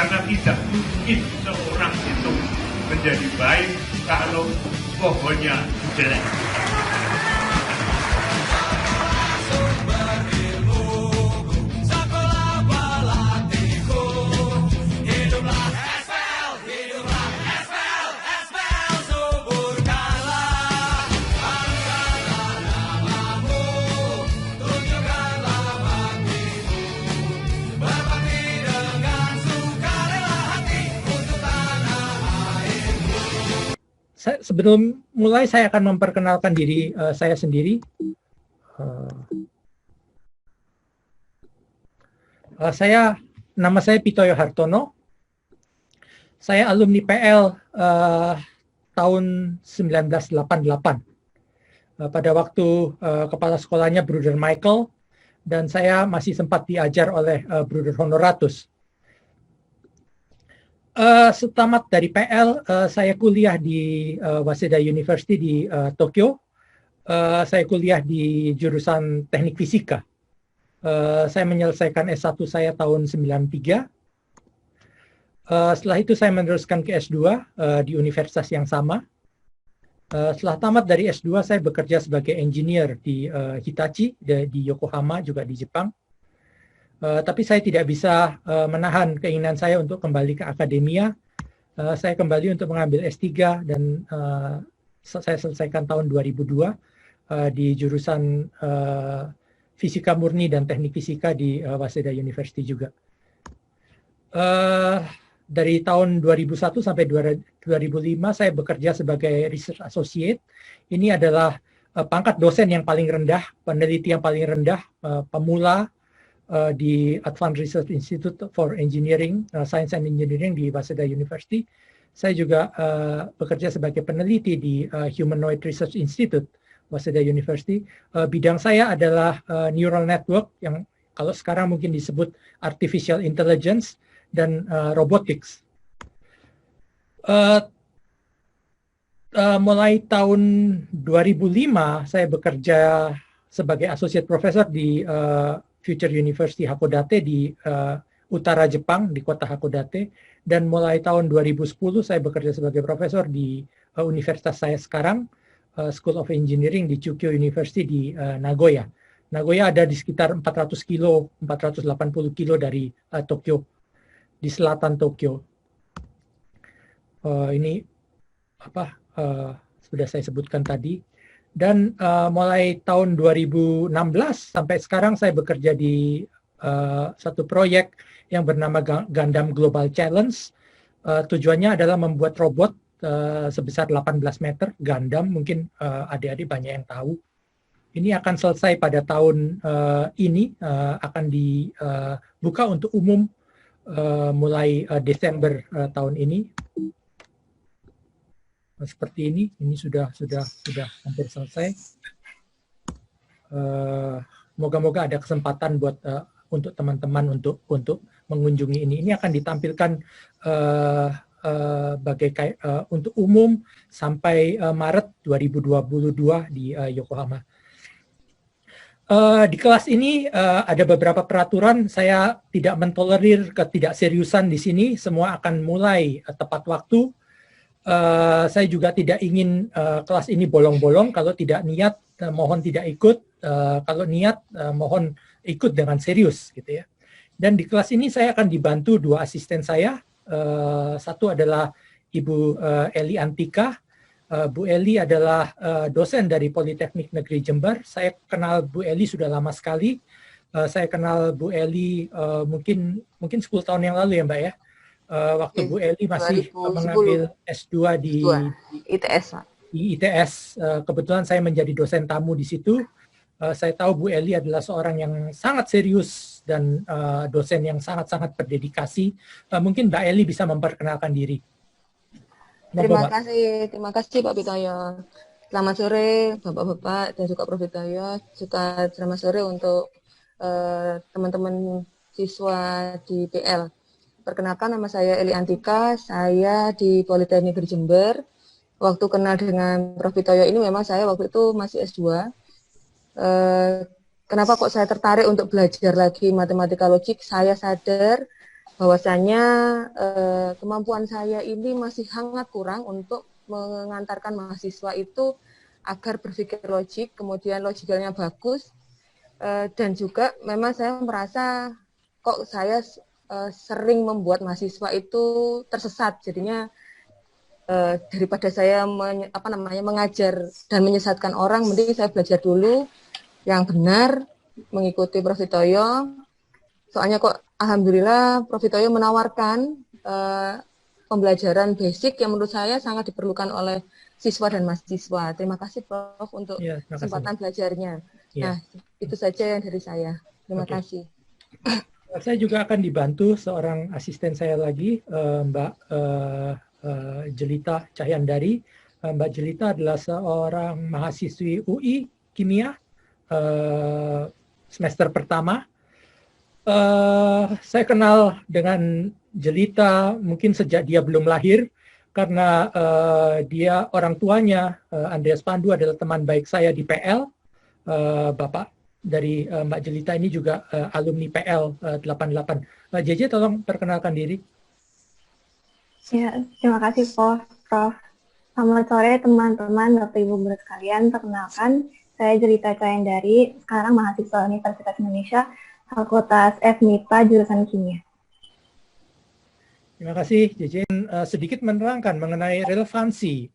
karena tidak mungkin seorang itu menjadi baik kalau pohonnya jelek. Sebelum mulai, saya akan memperkenalkan diri saya sendiri. Nama saya Pitoyo Hartono. Saya alumni PL tahun 1988. Pada waktu kepala sekolahnya Bruder Michael, dan saya masih sempat diajar oleh Bruder Honoratus. Setamat dari PL, saya kuliah di Waseda University di Tokyo. Saya kuliah di jurusan Teknik Fisika. Saya menyelesaikan S1 saya tahun 93. Setelah itu saya meneruskan ke S2 di universitas yang sama. Setelah tamat dari S2, saya bekerja sebagai engineer di Hitachi di Yokohama, juga di Jepang. Tapi saya tidak bisa menahan keinginan saya untuk kembali ke akademia. Saya kembali untuk mengambil S3 dan saya selesaikan tahun 2002 di jurusan Fisika Murni dan Teknik Fisika di Waseda University juga. Dari tahun 2001 sampai 2005 saya bekerja sebagai Research Associate. Ini adalah pangkat dosen yang paling rendah, peneliti yang paling rendah, pemula di Advanced Research Institute for Engineering, Science and Engineering di Waseda University. Saya juga bekerja sebagai peneliti di Humanoid Research Institute, Waseda University. Bidang saya adalah neural network, yang kalau sekarang mungkin disebut artificial intelligence dan robotics. Mulai tahun 2005 saya bekerja sebagai associate professor di Future University Hakodate di utara Jepang, di kota Hakodate. Dan mulai tahun 2010 saya bekerja sebagai profesor di universitas saya sekarang, School of Engineering di Chukyo University di Nagoya. Nagoya ada di sekitar 480 kilo dari Tokyo, di selatan Tokyo. Ini sudah saya sebutkan tadi. Dan mulai tahun 2016 sampai sekarang saya bekerja di satu proyek yang bernama Gundam Global Challenge. Tujuannya adalah membuat robot sebesar 18 meter, Gundam, mungkin adik-adik banyak yang tahu. Ini akan selesai pada tahun ini, akan dibuka untuk umum mulai Desember tahun ini. Seperti ini sudah hampir selesai. Moga-moga ada kesempatan buat untuk teman-teman untuk mengunjungi ini. Ini akan ditampilkan untuk umum sampai Maret 2022 di Yokohama. Di kelas ini ada beberapa peraturan. Saya tidak mentolerir ketidakseriusan di sini. Semua akan mulai tepat waktu. Saya juga tidak ingin kelas ini bolong-bolong. Kalau tidak niat, mohon tidak ikut. Kalau niat, mohon ikut dengan serius, gitu ya. Dan di kelas ini saya akan dibantu dua asisten saya. Satu adalah Ibu Eli Antika. Bu Eli adalah dosen dari Politeknik Negeri Jember. Saya kenal Bu Eli sudah lama sekali. Saya kenal Bu Eli mungkin 10 tahun yang lalu ya, Mbak ya. Waktu Bu Eli masih 2010. Mengambil S2 di ITS. Di ITS, kebetulan saya menjadi dosen tamu di situ. Saya tahu Bu Eli adalah seorang yang sangat serius dan dosen yang sangat-sangat berdedikasi. Mungkin Mbak Eli bisa memperkenalkan diri. Terima kasih Pak Pitoyo. Selamat sore Bapak-Bapak dan juga Prof. Pitoyo. Juga selamat sore untuk teman-teman siswa di PL. Perkenalkan, nama saya Eli Antika, saya di Politeknik Jember. Waktu kenal dengan Prof. Pitoyo ini memang saya waktu itu masih S2. Kenapa kok saya tertarik untuk belajar lagi matematika logik? Saya sadar bahwasanya kemampuan saya ini masih sangat kurang untuk mengantarkan mahasiswa itu agar berpikir logik, kemudian logikalnya bagus, dan juga memang saya merasa kok saya sering membuat mahasiswa itu tersesat, jadinya daripada saya mengajar dan menyesatkan orang, mending saya belajar dulu yang benar, mengikuti Prof. Vitoyo. Soalnya kok alhamdulillah Prof. Vitoyo menawarkan pembelajaran basic yang menurut saya sangat diperlukan oleh siswa dan mahasiswa. Terima kasih Prof untuk kesempatan belajarnya. Nah, itu saja yang dari saya. Terima kasih. Saya juga akan dibantu seorang asisten saya lagi, Mbak Jelita Cahyandari. Mbak Jelita adalah seorang mahasiswi UI Kimia semester pertama. Saya kenal dengan Jelita mungkin sejak dia belum lahir, karena dia orang tuanya, Andreas Pandu, adalah teman baik saya di PL. Bapak dari Mbak Jelita ini juga alumni PL 88. Mbak JJ, tolong perkenalkan diri. Ya, terima kasih Prof. Selamat sore teman-teman, Bapak Ibu guru sekalian. Perkenalkan, saya Jelita Cahyandari, sekarang mahasiswa Universitas Indonesia, Fakultas FMIPA, jurusan Kimia. Terima kasih JJ. Sedikit menerangkan mengenai relevansi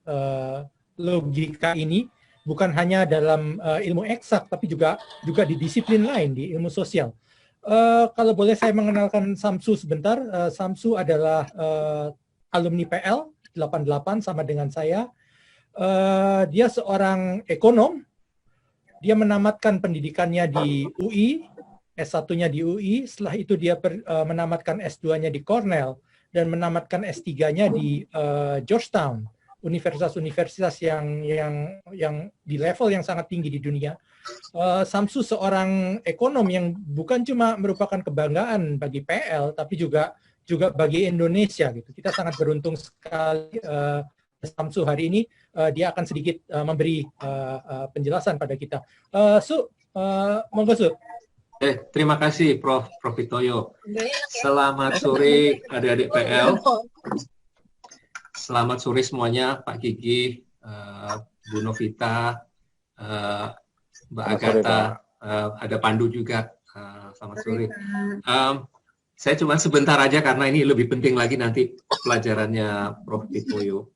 logika ini, bukan hanya dalam ilmu eksak, tapi juga di disiplin lain, di ilmu sosial. Kalau boleh saya mengenalkan Samsu sebentar. Samsu adalah alumni PL 88 sama dengan saya. Dia seorang ekonom. Dia menamatkan pendidikannya di UI, S1-nya di UI. Setelah itu dia menamatkan S2-nya di Cornell dan menamatkan S3-nya di Georgetown, universitas-universitas yang di level yang sangat tinggi di dunia. Samsu seorang ekonom yang bukan cuma merupakan kebanggaan bagi PL, tapi juga bagi Indonesia gitu. Kita sangat beruntung sekali Samsu hari ini. Dia akan sedikit memberi penjelasan pada kita. Monggo Su. Terima kasih Prof. Vitoyo. Selamat sore adik-adik PL. Selamat sore semuanya, Pak Gigi, Bu Novita, Mbak Agatha, ada Pandu juga. Selamat sore. Saya cuma sebentar aja karena ini lebih penting lagi nanti pelajarannya Prof. Vitoyo.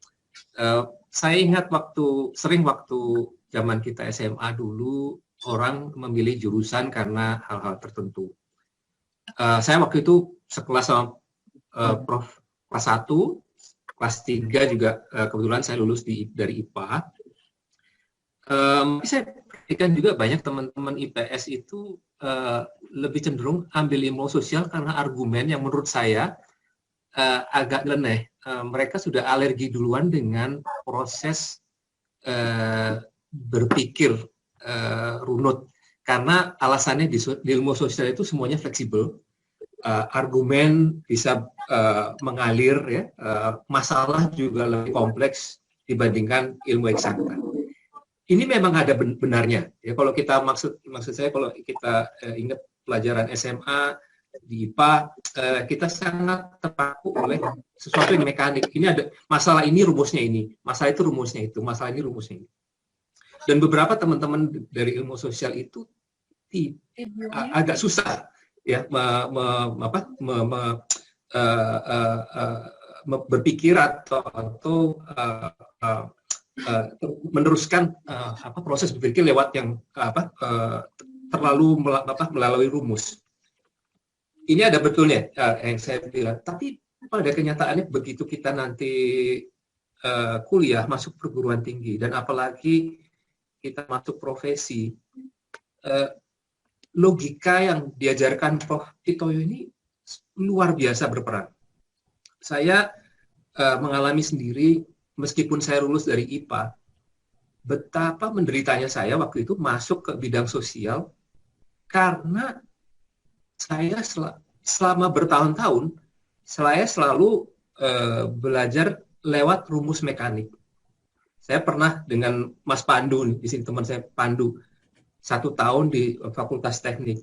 Saya ingat waktu zaman kita SMA dulu, orang memilih jurusan karena hal-hal tertentu. Saya waktu itu sekelas sama Prof. kelas 1, kelas 3 juga kebetulan saya lulus dari IPA. Saya perhatikan juga banyak teman-teman IPS itu lebih cenderung ambil ilmu sosial karena argumen yang menurut saya agak nyeleneh. Mereka sudah alergi duluan dengan proses berpikir runut, karena alasannya di ilmu sosial itu semuanya fleksibel, argumen bisa mengalir, ya, masalah juga lebih kompleks dibandingkan ilmu eksakta. Ini memang ada benarnya, ya. Kalau kita maksud saya kalau kita ingat pelajaran SMA di IPA, kita sangat terpaku oleh sesuatu yang mekanik. Ini ada masalah, ini rumusnya ini, masalah itu rumusnya itu, masalah ini rumusnya ini. Dan beberapa teman-teman dari ilmu sosial itu agak susah, ya, berpikir atau meneruskan proses berpikir lewat yang terlalu melalui rumus. Ini ada betulnya yang saya bilang, tapi pada kenyataannya begitu kita nanti kuliah, masuk perguruan tinggi, dan apalagi kita masuk profesi, logika yang diajarkan Prof. Vitoyo ini luar biasa berperan. Saya mengalami sendiri, meskipun saya lulus dari IPA, betapa menderitanya saya waktu itu masuk ke bidang sosial, karena saya selama bertahun-tahun, saya selalu belajar lewat rumus mekanik. Saya pernah dengan Mas Pandu, di sini teman saya Pandu, 1 tahun di Fakultas Teknik.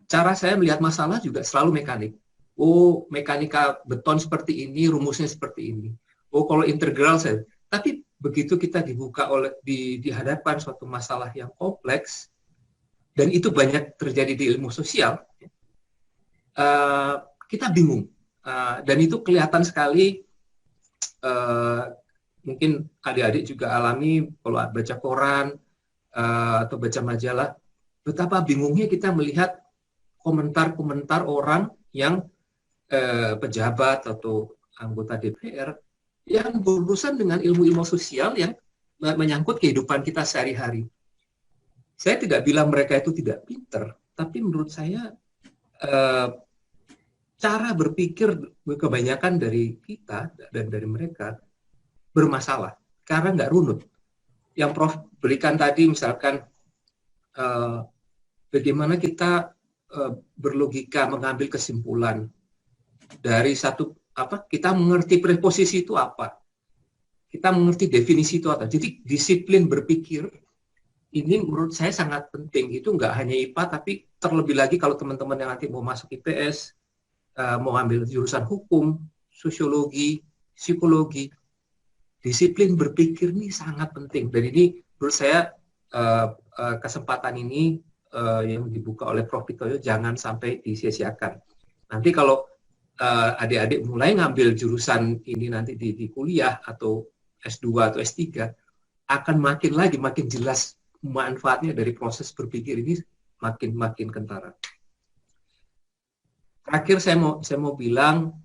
Cara saya melihat masalah juga selalu mekanik. Oh, mekanika beton seperti ini, rumusnya seperti ini. Oh, kalau integral saya. Tapi begitu kita dibuka dihadapkan suatu masalah yang kompleks, dan itu banyak terjadi di ilmu sosial, kita bingung. Dan itu kelihatan sekali, mungkin adik-adik juga alami kalau baca koran atau baca majalah, betapa bingungnya kita melihat komentar-komentar orang yang pejabat atau anggota DPR yang berurusan dengan ilmu-ilmu sosial yang menyangkut kehidupan kita sehari-hari. Saya tidak bilang mereka itu tidak pinter, tapi menurut saya cara berpikir kebanyakan dari kita dan dari mereka bermasalah karena nggak runut. Yang Prof berikan tadi misalkan bagaimana kita berlogika mengambil kesimpulan dari satu kita mengerti preposisi itu apa, kita mengerti definisi itu apa. Jadi disiplin berpikir ini menurut saya sangat penting. Itu nggak hanya IPA, tapi terlebih lagi kalau teman-teman yang nanti mau masuk IPS, mau ambil jurusan hukum, sosiologi, psikologi, disiplin berpikir ini sangat penting. Dan ini menurut saya kesempatan ini yang dibuka oleh Prof. Pitoyo jangan sampai disia-siakan. Nanti kalau adik-adik mulai ngambil jurusan ini nanti di kuliah atau S2 atau S3, akan makin jelas manfaatnya dari proses berpikir ini makin kentara. Terakhir saya mau bilang,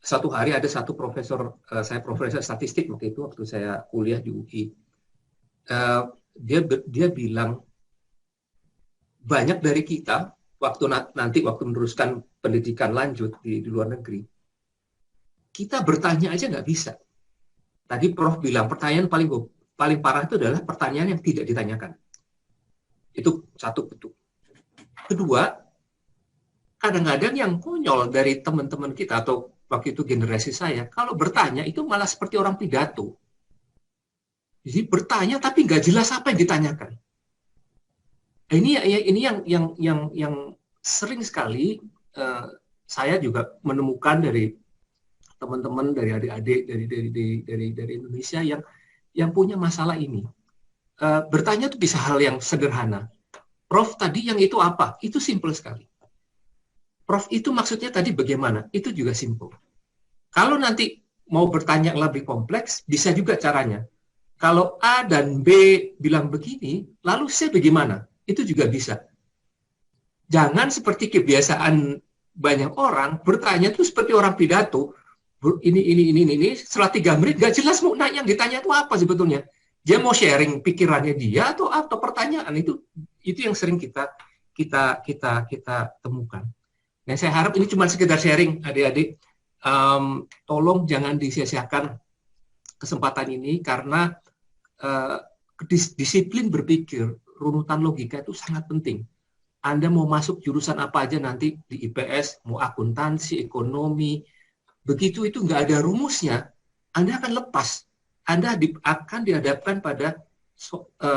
satu hari ada satu profesor, saya profesor statistik waktu saya kuliah di UI, dia bilang banyak dari kita waktu meneruskan pendidikan lanjut di luar negeri, kita bertanya aja nggak bisa. Tadi Prof bilang pertanyaan paling parah itu adalah pertanyaan yang tidak ditanyakan. Itu satu betul. Kedua, kadang-kadang yang konyol dari teman-teman kita atau waktu itu generasi saya, kalau bertanya itu malah seperti orang pidato. Jadi bertanya tapi nggak jelas apa yang ditanyakan. Ini yang sering sekali saya juga menemukan dari teman-teman, dari adik-adik dari Indonesia yang punya masalah ini. Bertanya itu bisa hal yang sederhana. Prof tadi yang itu apa? Itu simple sekali. Prof itu maksudnya tadi bagaimana? Itu juga simple. Kalau nanti mau bertanya lebih kompleks, bisa juga caranya. Kalau A dan B bilang begini, lalu C bagaimana? Itu juga bisa. Jangan seperti kebiasaan banyak orang, bertanya itu seperti orang pidato, ini, setelah 3 menit, gak jelas mau nanya, yang ditanya itu apa sebetulnya. Dia mau sharing pikirannya dia atau pertanyaan, itu yang sering kita temukan. Nah, saya harap ini cuma sekedar sharing, adik-adik. Tolong jangan disia-siakan kesempatan ini, karena disiplin berpikir, runutan logika itu sangat penting. Anda mau masuk jurusan apa aja nanti di IPS, mau akuntansi, ekonomi, begitu itu nggak ada rumusnya, Anda akan lepas. Anda akan dihadapkan pada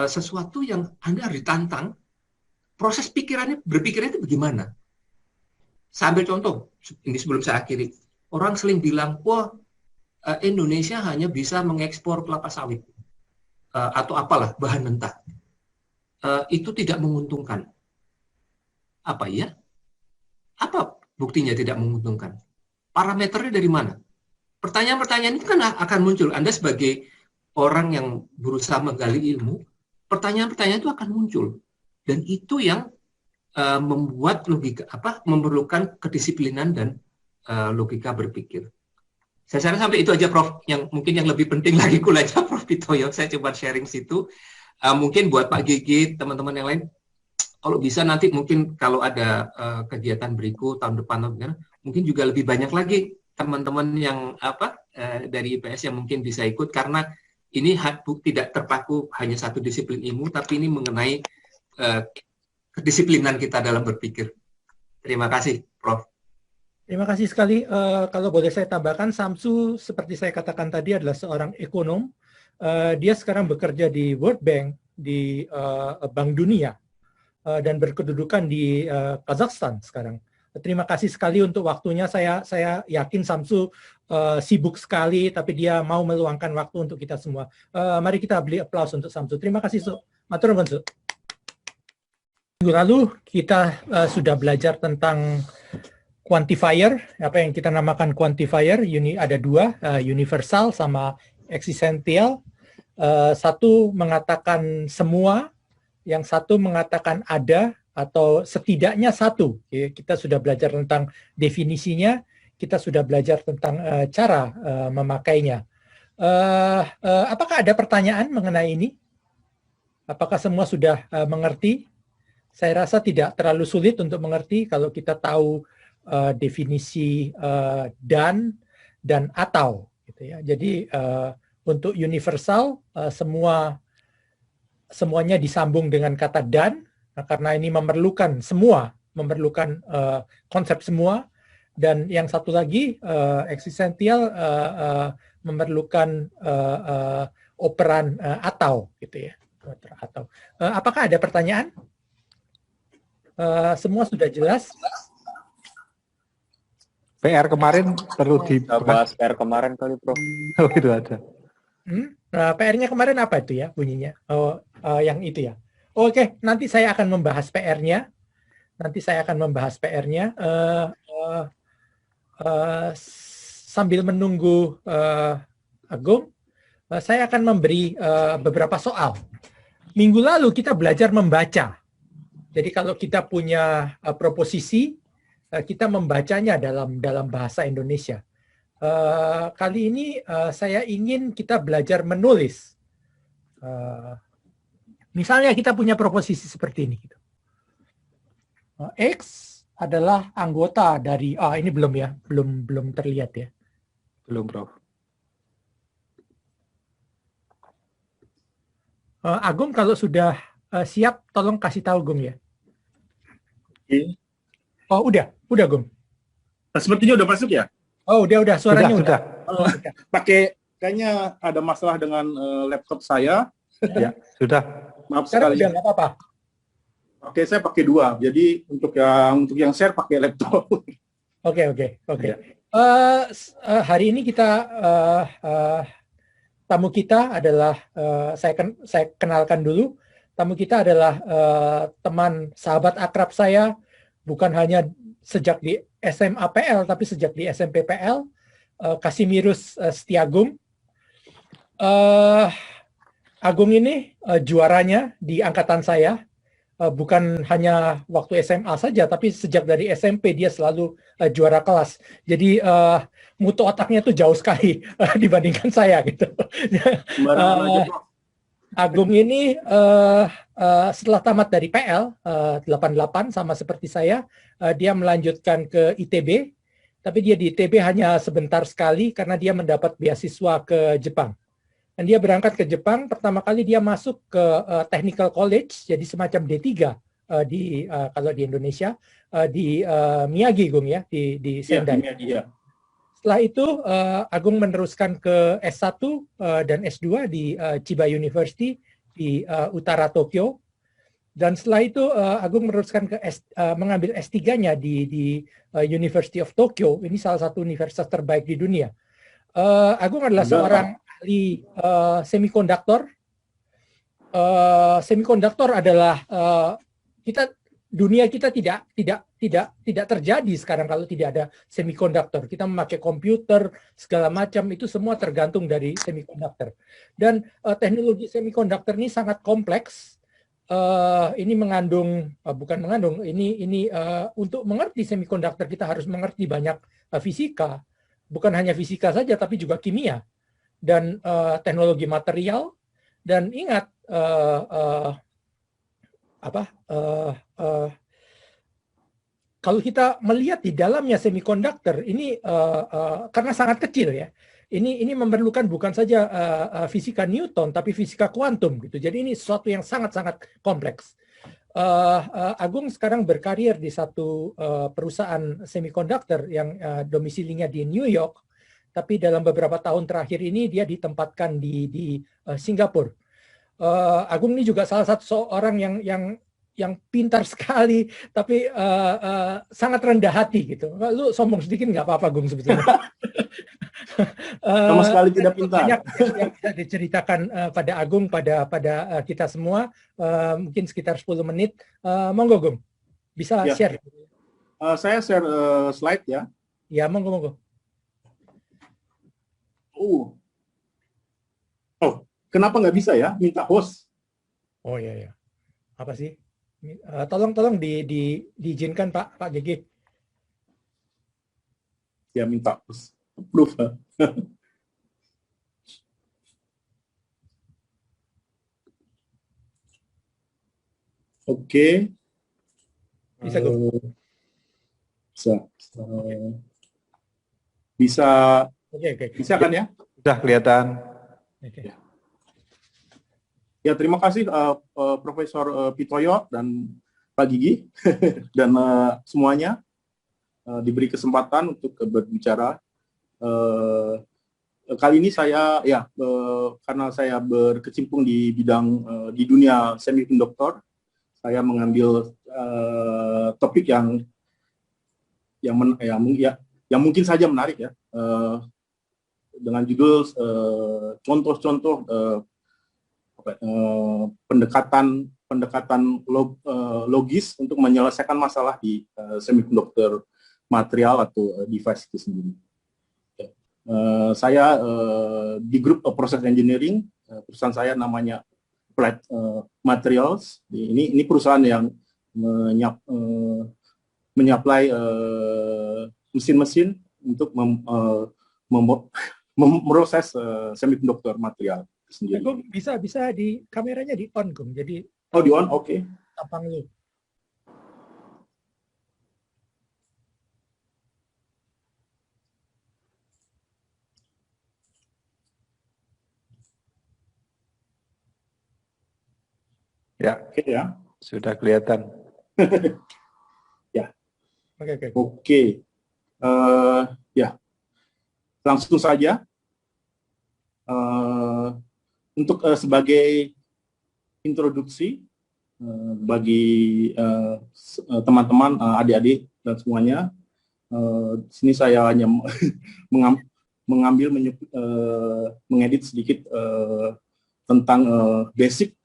sesuatu yang Anda harus ditantang. Proses berpikirnya itu bagaimana? Saya ambil contoh, ini sebelum saya akhiri. Orang sering bilang, wah Indonesia hanya bisa mengekspor kelapa sawit. Atau apalah, bahan mentah. Itu tidak menguntungkan. Apa ya? Apa buktinya tidak menguntungkan? Parameternya dari mana? Pertanyaan-pertanyaan itu kan akan muncul. Anda sebagai orang yang berusaha menggali ilmu, pertanyaan-pertanyaan itu akan muncul. Dan itu yang membuat logika memerlukan kedisiplinan dan logika berpikir. Saya rasa sampai itu aja, Prof. Yang mungkin yang lebih penting lagi kulanya Prof. Pitoyo. Saya coba sharing situ. Mungkin buat Pak Gigi, teman-teman yang lain, kalau bisa nanti mungkin kalau ada kegiatan berikut tahun depan, mungkin juga lebih banyak lagi teman-teman yang dari IPS yang mungkin bisa ikut, karena ini tidak terpaku hanya satu disiplin ilmu, tapi ini mengenai kedisiplinan kita dalam berpikir. Terima kasih, Prof. Terima kasih sekali. Kalau boleh saya tambahkan, Samsu seperti saya katakan tadi adalah seorang ekonom. Dia sekarang bekerja di World Bank, di Bank Dunia, dan berkedudukan di Kazakhstan sekarang. Terima kasih sekali untuk waktunya. Saya yakin Samsu sibuk sekali, tapi dia mau meluangkan waktu untuk kita semua. Mari kita beri aplaus untuk Samsu. Terima kasih, Su. Matur nuwun, Su. Minggu lalu kita sudah belajar tentang quantifier, apa yang kita namakan quantifier. Ada dua, universal sama eksistensial. Satu mengatakan semua, yang satu mengatakan ada atau setidaknya satu. Kita sudah belajar tentang definisinya, kita sudah belajar tentang cara memakainya. Apakah ada pertanyaan mengenai ini? Apakah semua sudah mengerti? Saya rasa tidak terlalu sulit untuk mengerti kalau kita tahu definisi dan atau. Gitu ya. Jadi untuk universal semuanya disambung dengan kata dan, karena ini memerlukan semua, memerlukan konsep semua. Dan yang satu lagi eksistensial memerlukan operan atau, gitu ya. Atau. Apakah ada pertanyaan? Semua sudah jelas. PR kemarin perlu bahas PR kemarin kali, Prof. Oh, itu ada. PR-nya kemarin apa itu ya bunyinya? Oh, yang itu ya. Oke, nanti saya akan membahas PR-nya. Sambil menunggu Agung, saya akan memberi beberapa soal. Minggu lalu kita belajar membaca. Jadi kalau kita punya proposisi, kita membacanya dalam bahasa Indonesia. Kali ini saya ingin kita belajar menulis. Misalnya kita punya proposisi seperti ini. X adalah anggota dari, ini belum ya, belum terlihat ya. Belum, Prof. Agung kalau sudah siap, tolong kasih tahu Gung ya. Oh, udah Gung. Sepertinya udah masuk ya? Oh, udah, suaranya udah. Pakai, kayaknya ada masalah dengan laptop saya. Ya, sudah. Maaf Sekarang sekali. udah nggak apa-apa. Oke, saya pakai dua. Jadi untuk yang share pakai laptop. Oke. Ya. Hari ini kita tamu kita adalah saya kenalkan dulu. Tamu kita adalah teman sahabat akrab saya, bukan hanya sejak di SMA PL, tapi sejak di SMP PL, Kasimirus Setiagung. Agung ini juaranya di angkatan saya, bukan hanya waktu SMA saja, tapi sejak dari SMP dia selalu juara kelas. Jadi mutu otaknya tuh jauh sekali dibandingkan saya gitu. Agung ini setelah tamat dari PL 88 sama seperti saya, dia melanjutkan ke ITB, tapi dia di ITB hanya sebentar sekali karena dia mendapat beasiswa ke Jepang. Dan dia berangkat ke Jepang, pertama kali dia masuk ke Technical College, jadi semacam D3 kalau di Indonesia, di Miyagi, Gung ya, di Sendai. Ya. Setelah itu Agung meneruskan ke S1 dan S2 di Chiba University di utara Tokyo. Dan setelah itu Agung meneruskan ke mengambil S3-nya di University of Tokyo. Ini salah satu universitas terbaik di dunia. Agung adalah seorang ahli semikonduktor. Semikonduktor adalah dunia kita tidak terjadi sekarang kalau tidak ada semikonduktor. Kita memakai komputer segala macam, itu semua tergantung dari semikonduktor. Dan teknologi semikonduktor ini sangat kompleks. Ini untuk mengerti semikonduktor kita harus mengerti banyak fisika, bukan hanya fisika saja tapi juga kimia dan teknologi material. Dan ingat kalau kita melihat di dalamnya semikonduktor ini karena sangat kecil ya, ini memerlukan bukan saja fisika Newton tapi fisika kuantum gitu. Jadi ini sesuatu yang sangat-sangat kompleks. Agung sekarang berkarir di satu perusahaan semikonduktor yang domisilinya di New York, tapi dalam beberapa tahun terakhir ini dia ditempatkan di Singapura. Agung ini juga salah satu seorang yang yang pintar sekali, tapi sangat rendah hati gitu. Lu sombong sedikit nggak apa-apa, Gung, sebetulnya. Sama sekali tidak pintar. Banyak yang bisa diceritakan pada Agung, pada kita semua, mungkin sekitar 10 menit. Monggo, Gung, bisa Ya. share. Saya share slide ya. Ya, monggo. Oh, kenapa nggak bisa ya? Minta host. Oh ya. Apa sih? Tolong diizinkan Pak GG. Ya, minta host. Approve. Oke. Bisa, Gung. Bisa. Oke. Bisa kan ya? Sudah kelihatan. Oke. Ya, terima kasih Profesor Pitoyo dan Pak Gigi dan semuanya diberi kesempatan untuk berbicara. Kali ini saya karena saya berkecimpung di bidang di dunia semikonduktor, saya mengambil topik yang mungkin saja menarik ya, dengan judul contoh-contoh pendekatan logis untuk menyelesaikan masalah di semikonduktor material atau device itu sendiri. Saya di grup Process Engineering, perusahaan saya namanya Applied Materials. Ini perusahaan yang menyuplai mesin-mesin untuk memproses semikonduktor material sendiri. Gung, bisa di kameranya di on, Gung. Jadi di on, oke. tampang lu. Ya, Oke ya. sudah kelihatan. Ya. Oke. Oke. Ya. Langsung saja. Untuk sebagai introduksi bagi teman-teman, adik-adik dan semuanya, di sini saya hanya mengedit sedikit tentang basic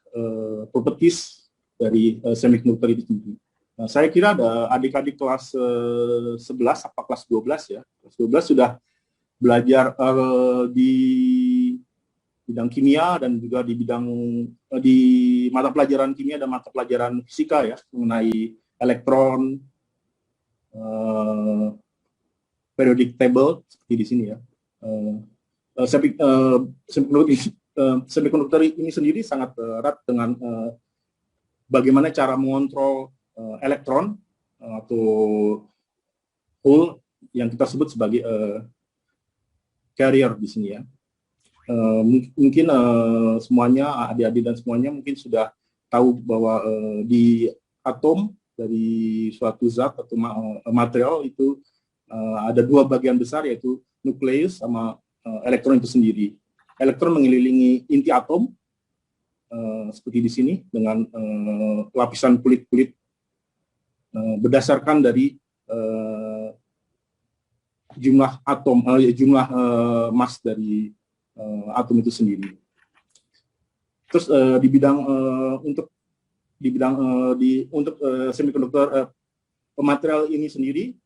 properties dari semikonduktor itu sendiri. Saya kira ada adik-adik kelas 11 apa kelas 12 ya. Kelas 12 sudah belajar di bidang kimia dan juga di mata pelajaran kimia dan mata pelajaran fisika ya, mengenai elektron, periodic table seperti di sini ya. Semikonduktor ini sendiri sangat erat dengan bagaimana cara mengontrol elektron atau hole yang kita sebut sebagai carrier di sini ya. Mungkin semuanya, adik-adik dan semuanya mungkin sudah tahu bahwa di atom dari suatu zat atau material itu ada dua bagian besar, yaitu nukleus sama elektron itu sendiri. Elektron mengelilingi inti atom seperti di sini dengan lapisan kulit-kulit berdasarkan dari jumlah atom, jumlah mass dari atom itu sendiri. Terus untuk semikonduktor material ini sendiri,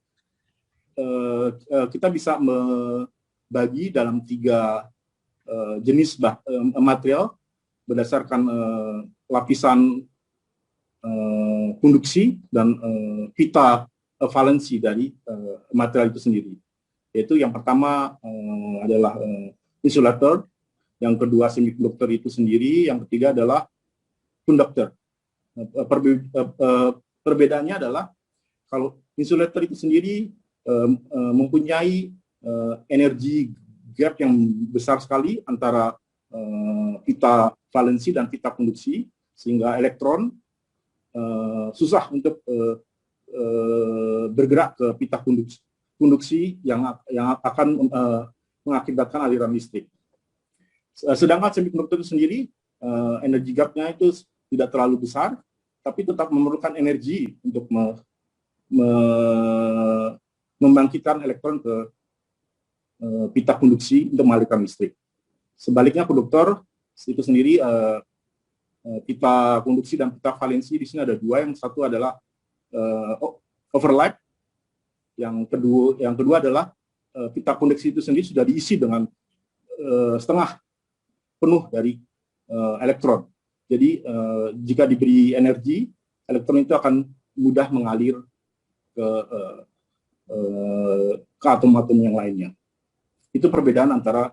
kita bisa membagi dalam 3 jenis material berdasarkan lapisan konduksi dan pita valensi dari material itu sendiri. Yaitu yang pertama adalah insulator, yang kedua semikonduktor itu sendiri, yang ketiga adalah konduktor. Perbedaannya adalah kalau insulator itu sendiri mempunyai energi gap yang besar sekali antara pita valensi dan pita konduksi, sehingga elektron susah untuk bergerak ke pita konduksi yang akan mengakibatkan aliran listrik. Sedangkan semikonduktor itu sendiri energi gapnya itu tidak terlalu besar, tapi tetap memerlukan energi untuk membangkitkan elektron ke pita konduksi untuk mengalirkan listrik. Sebaliknya konduktor itu sendiri, pita konduksi dan pita valensi di sini ada dua. Yang satu adalah overlap, yang kedua adalah pita konduksi itu sendiri sudah diisi dengan setengah penuh dari elektron. Jadi jika diberi energi, elektron itu akan mudah mengalir ke atom-atom yang lainnya. Itu perbedaan antara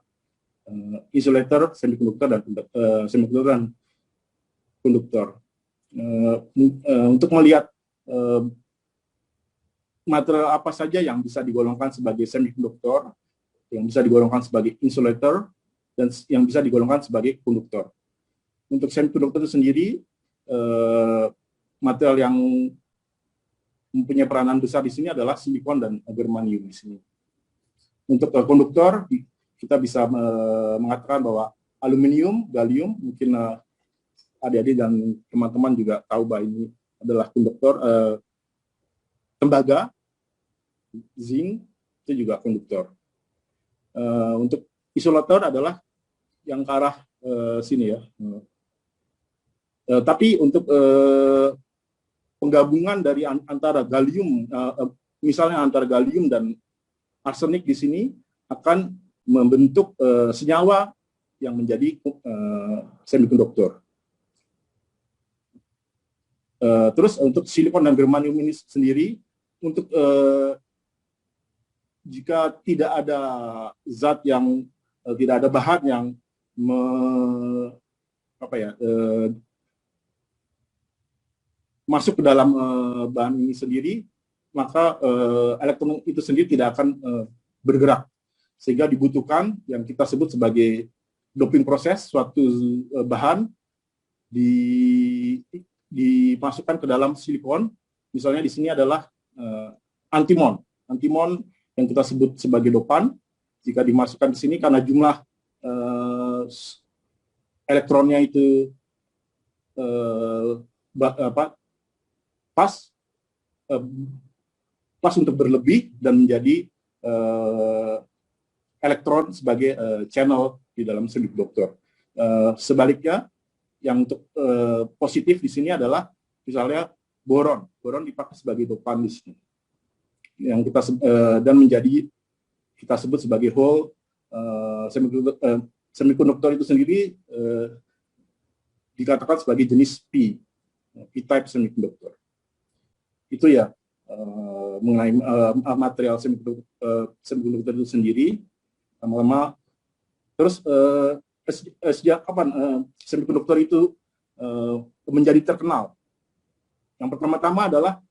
insulator, semikonduktor, dan konduktor. Untuk melihat material apa saja yang bisa digolongkan sebagai semikonduktor, yang bisa digolongkan sebagai insulator, dan yang bisa digolongkan sebagai konduktor. Untuk semikonduktor itu sendiri, material yang mempunyai peranan besar di sini adalah silikon dan germanium di sini. Untuk konduktor, kita bisa mengatakan bahwa aluminium, gallium, mungkin adik-adik dan teman-teman juga tahu bahwa ini adalah konduktor. Tembaga, zinc, itu juga konduktor. Untuk isolator adalah yang ke arah sini ya. Tapi untuk penggabungan dari antara gallium, misalnya antara gallium dan arsenik di sini akan membentuk senyawa yang menjadi semikonduktor. Terus untuk silikon dan germanium ini sendiri, untuk jika tidak ada zat yang tidak ada bahan yang masuk ke dalam bahan ini sendiri, maka elektron itu sendiri tidak akan bergerak, sehingga dibutuhkan yang kita sebut sebagai doping proses. Suatu bahan dimasukkan ke dalam silikon. Misalnya di sini adalah antimon yang kita sebut sebagai dopan. Jika dimasukkan di sini, karena jumlah elektronnya itu pas untuk berlebih dan menjadi elektron sebagai channel di dalam semikonduktor. Sebaliknya, yang untuk positif di sini adalah misalnya boron dipakai sebagai dopan di sini, yang kita dan menjadi kita sebut sebagai whole semikonduktor itu sendiri dikatakan sebagai jenis P-type semikonduktor. Itu ya mengenai material semikonduktor itu sendiri. Lama-lama terus sejak kapan semikonduktor itu menjadi terkenal? Yang pertama-tama adalah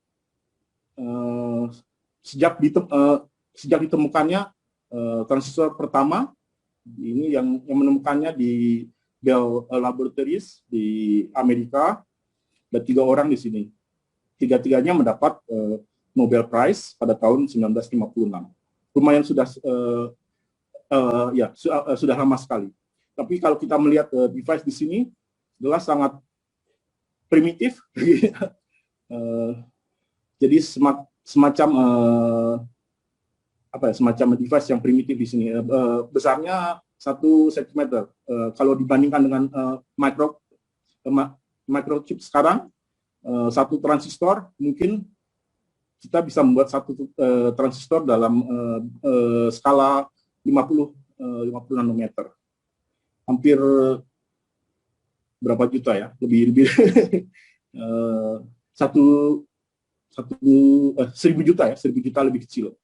sejak ditemukannya transistor pertama, ini yang menemukannya di Bell Laboratories di Amerika, ada 3 orang di sini. Tiga-tiganya mendapat Nobel Prize pada tahun 1956. Lumayan sudah sudah lama sekali. Tapi kalau kita melihat device di sini adalah sangat primitif. Jadi semacam semacam device yang primitif di sini. Besarnya 1 cm. Kalau dibandingkan dengan microchip sekarang, 1 transistor mungkin kita bisa membuat 1 transistor dalam skala 50 nanometer. Hampir berapa juta ya? Lebih 1000 juta ya, 1000 juta lebih kecil.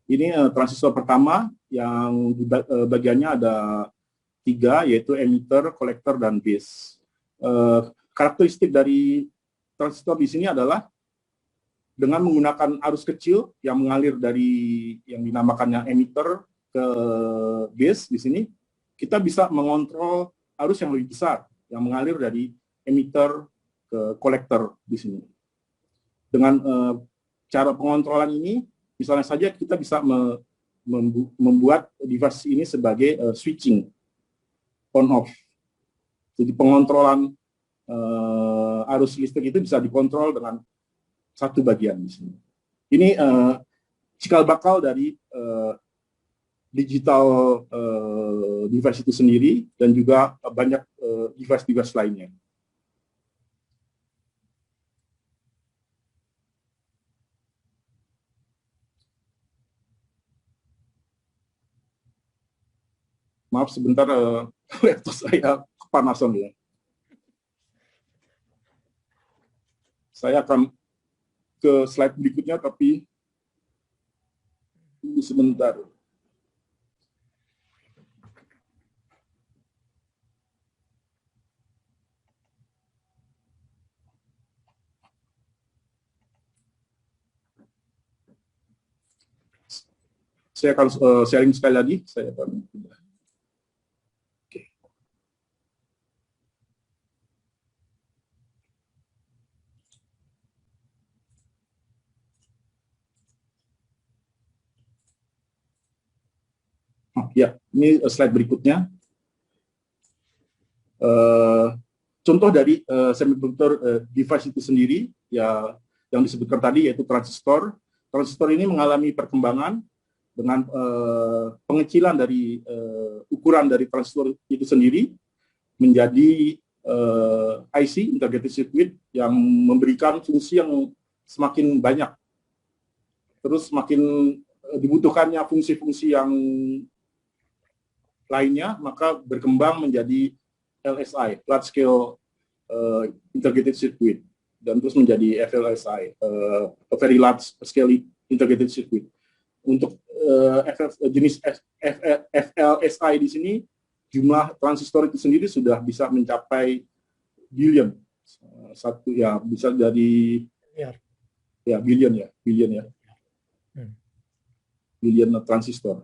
Ini transistor pertama yang di bagiannya ada 3, yaitu emitter, kolektor, dan base. Karakteristik dari transistor di sini adalah dengan menggunakan arus kecil yang mengalir dari yang dinamakannya emitter ke base di sini, kita bisa mengontrol arus yang lebih besar yang mengalir dari emitter ke kolektor di sini. Dengan cara pengontrolan ini, misalnya saja kita bisa membuat device ini sebagai switching on-off. Jadi pengontrolan arus listrik itu bisa dikontrol dengan satu bagian di sini. Ini cikal bakal dari digital device itu sendiri dan juga banyak device-device lainnya. Maaf sebentar, laptop saya kepanasan ya. Saya akan ke slide berikutnya, tapi tunggu sebentar. Saya akan sharing sekali lagi. Saya akan ya, ini slide berikutnya. Contoh dari semiconductor device itu sendiri, ya yang disebutkan tadi yaitu transistor. Transistor ini mengalami perkembangan dengan pengecilan dari ukuran dari transistor itu sendiri menjadi IC, integrated circuit, yang memberikan fungsi yang semakin banyak. Terus semakin dibutuhkannya fungsi-fungsi yang lainnya, maka berkembang menjadi LSI, large scale integrated circuit, dan terus menjadi FLSI, very large scale integrated circuit. Untuk jenis FLSI di sini, jumlah transistor itu sendiri sudah bisa mencapai billion, satu ya bisa jadi ya billion ya, billion transistor.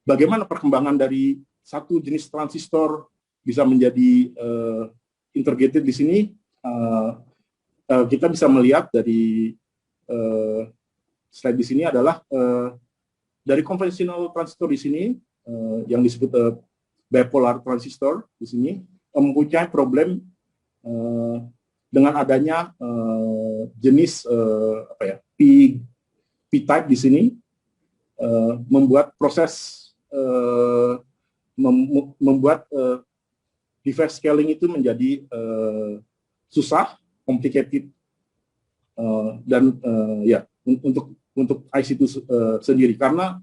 Bagaimana perkembangan dari satu jenis transistor bisa menjadi integrated di sini? Kita bisa melihat dari slide di sini adalah dari konvensional transistor di sini yang disebut bipolar transistor di sini mempunyai problem dengan adanya jenis P-type di sini, membuat proses membuat device scaling itu menjadi susah, complicated, dan ya untuk IC itu sendiri, karena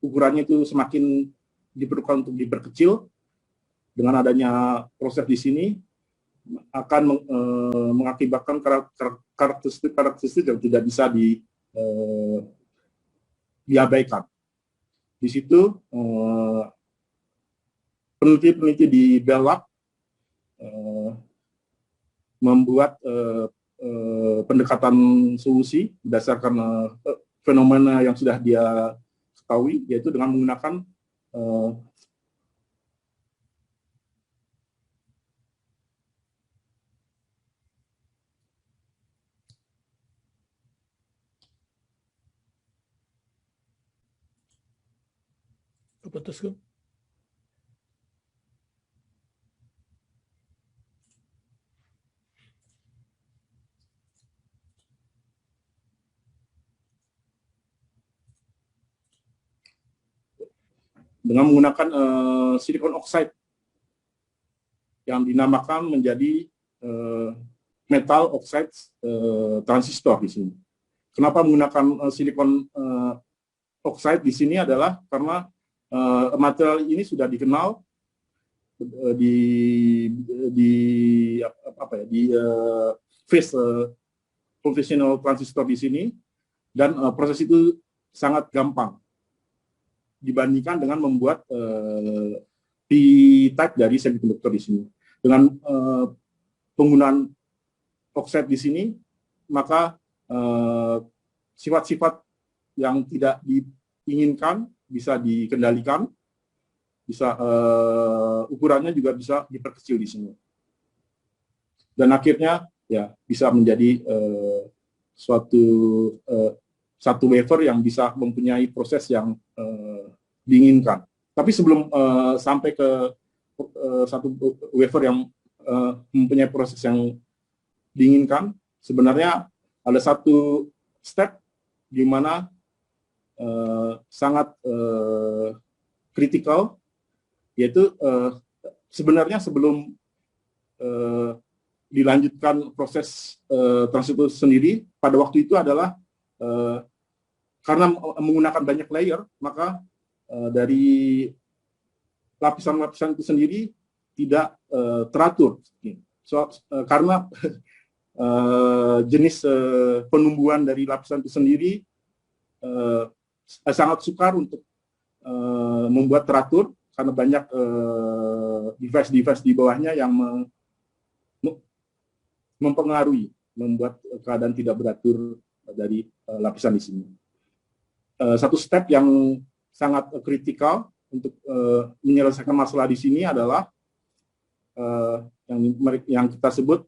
ukurannya itu semakin diperlukan untuk diperkecil. Dengan adanya proses di sini akan mengakibatkan karakteristik yang tidak bisa diabaikan. Di situ peneliti-peneliti di Bell Lab membuat pendekatan solusi berdasarkan fenomena yang sudah dia ketahui, yaitu dengan menggunakan putusku. dengan menggunakan silicon oxide yang dinamakan menjadi metal oxide transistor di sini. Kenapa menggunakan silicon oxide di sini adalah karena material ini sudah dikenal di phase conventional transistor di sini, dan proses itu sangat gampang dibandingkan dengan membuat P-type dari semiconductor di sini. Dengan penggunaan oxide di sini, maka sifat-sifat yang tidak diinginkan bisa dikendalikan, bisa ukurannya juga bisa diperkecil di sini, dan akhirnya ya bisa menjadi satu wafer yang bisa mempunyai proses yang diinginkan. Tapi sebelum sampai ke satu wafer yang mempunyai proses yang diinginkan, sebenarnya ada satu step di mana sangat kritikal, yaitu sebenarnya sebelum dilanjutkan proses transistor sendiri, pada waktu itu adalah karena menggunakan banyak layer, maka dari lapisan-lapisan itu sendiri tidak teratur. Karena jenis penumbuhan dari lapisan itu sendiri sangat sukar untuk membuat teratur, karena banyak device-device di bawahnya yang mempengaruhi, membuat keadaan tidak beratur dari lapisan di sini. Satu step yang sangat kritikal untuk menyelesaikan masalah di sini adalah yang kita sebut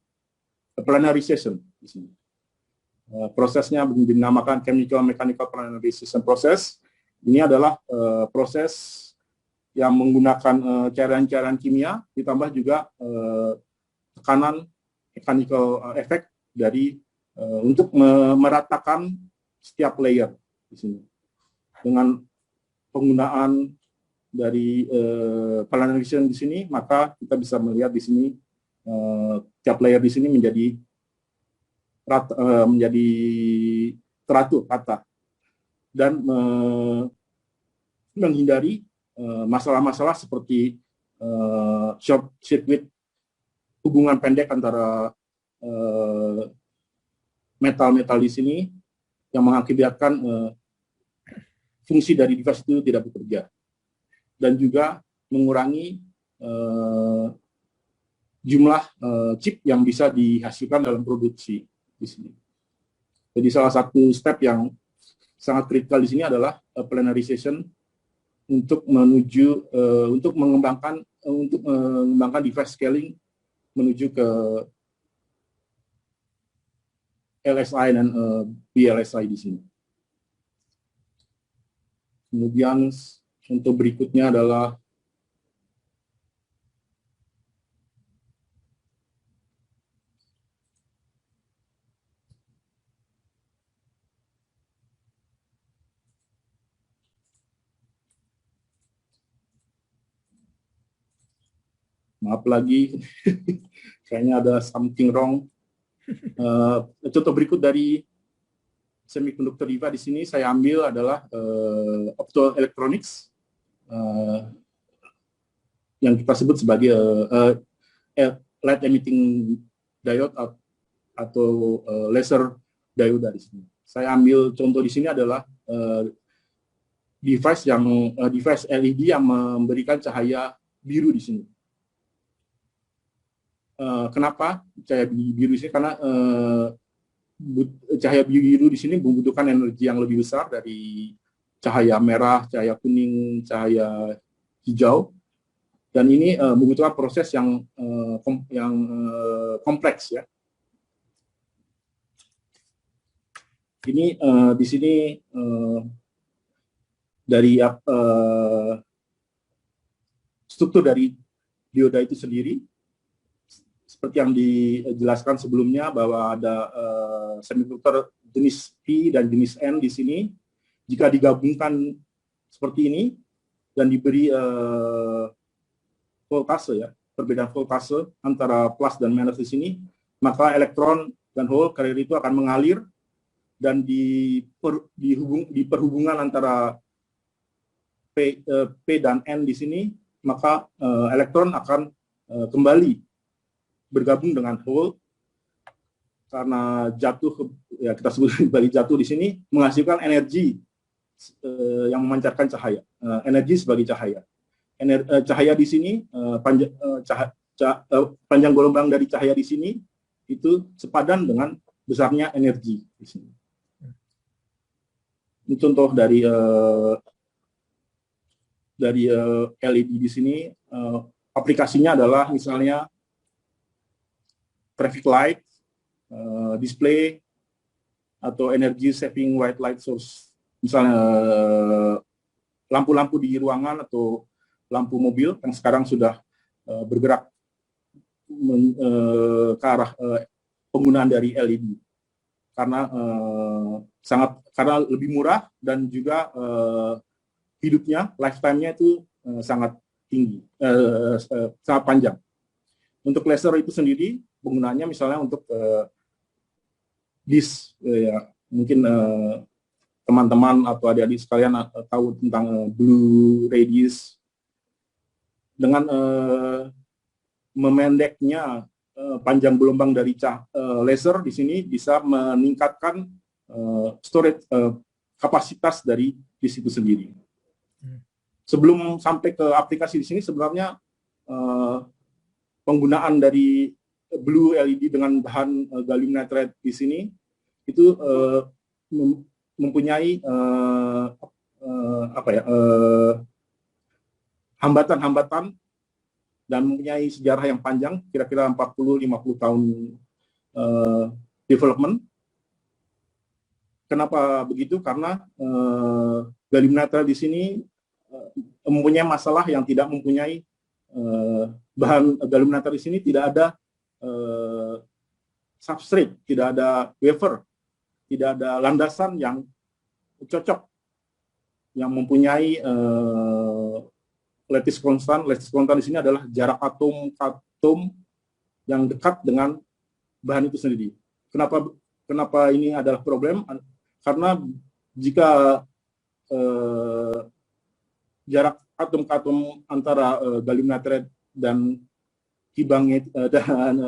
planarization di sini. Prosesnya dinamakan chemical mechanical planarization process. Ini adalah proses yang menggunakan cairan-cairan kimia ditambah juga tekanan mechanical effect dari untuk meratakan setiap layer di sini dengan penggunaan dari planarization di sini, maka kita bisa melihat di sini tiap layer di sini menjadi teratur, rata, dan menghindari masalah-masalah seperti short circuit, hubungan pendek antara metal-metal di sini yang mengakibatkan fungsi dari device itu tidak bekerja, dan juga mengurangi jumlah chip yang bisa dihasilkan dalam produksi di sini. Jadi salah satu step yang sangat kritikal di sini adalah planarization untuk menuju untuk mengembangkan device scaling menuju ke LSI dan BLSI di sini. Kemudian untuk berikutnya adalah maaf lagi, kayaknya ada something wrong. Contoh berikut dari semiconductor IVA di sini saya ambil adalah optoelectronics yang kita sebut sebagai light emitting diode atau laser diode di sini. Saya ambil contoh di sini adalah device LED yang memberikan cahaya biru di sini. Kenapa cahaya biru di sini? Karena cahaya biru di sini membutuhkan energi yang lebih besar dari cahaya merah, cahaya kuning, cahaya hijau, dan ini membutuhkan proses yang kompleks ya. Ini di sini dari struktur dari dioda itu sendiri. Seperti yang dijelaskan sebelumnya bahwa ada semiconductor jenis P dan jenis N di sini. Jika digabungkan seperti ini dan diberi voltase ya, perbedaan voltase antara plus dan minus di sini, maka elektron dan hole carrier itu akan mengalir, dan di perhubungan antara P dan N di sini, maka elektron akan kembali bergabung dengan hole karena jatuh, ya kita sebut kembali jatuh di sini, menghasilkan energi yang memancarkan cahaya, energi sebagai cahaya. Cahaya di sini, panjang gelombang dari cahaya di sini itu sepadan dengan besarnya energi di sini. Ini contoh dari LED di sini. Aplikasinya adalah misalnya traffic light, display, atau energy saving white light source. Misalnya lampu-lampu di ruangan atau lampu mobil yang sekarang sudah bergerak ke arah penggunaan dari LED karena karena lebih murah dan juga hidupnya, lifetime-nya itu sangat tinggi, sangat panjang. Untuk laser itu sendiri penggunaannya misalnya untuk ya mungkin teman-teman atau adik-adik sekalian tahu tentang blue radius. Dengan memendeknya panjang gelombang dari laser di sini bisa meningkatkan storage kapasitas dari disk itu sendiri. Sebelum sampai ke aplikasi di sini, sebenarnya penggunaan dari blue LED dengan bahan gallium nitride di sini itu mempunyai hambatan-hambatan dan mempunyai sejarah yang panjang, kira-kira 40-50 tahun development. Kenapa begitu? Karena gallium nitride di sini mempunyai masalah yang tidak mempunyai bahan gallium nitride di sini tidak ada substrate, tidak ada wafer, tidak ada landasan yang cocok yang mempunyai lattice constant. Lattice constant di sini adalah jarak atom yang dekat dengan bahan itu sendiri. Kenapa ini adalah problem? Karena jika jarak atom ke atom antara gallium nitride dan kibangnya dan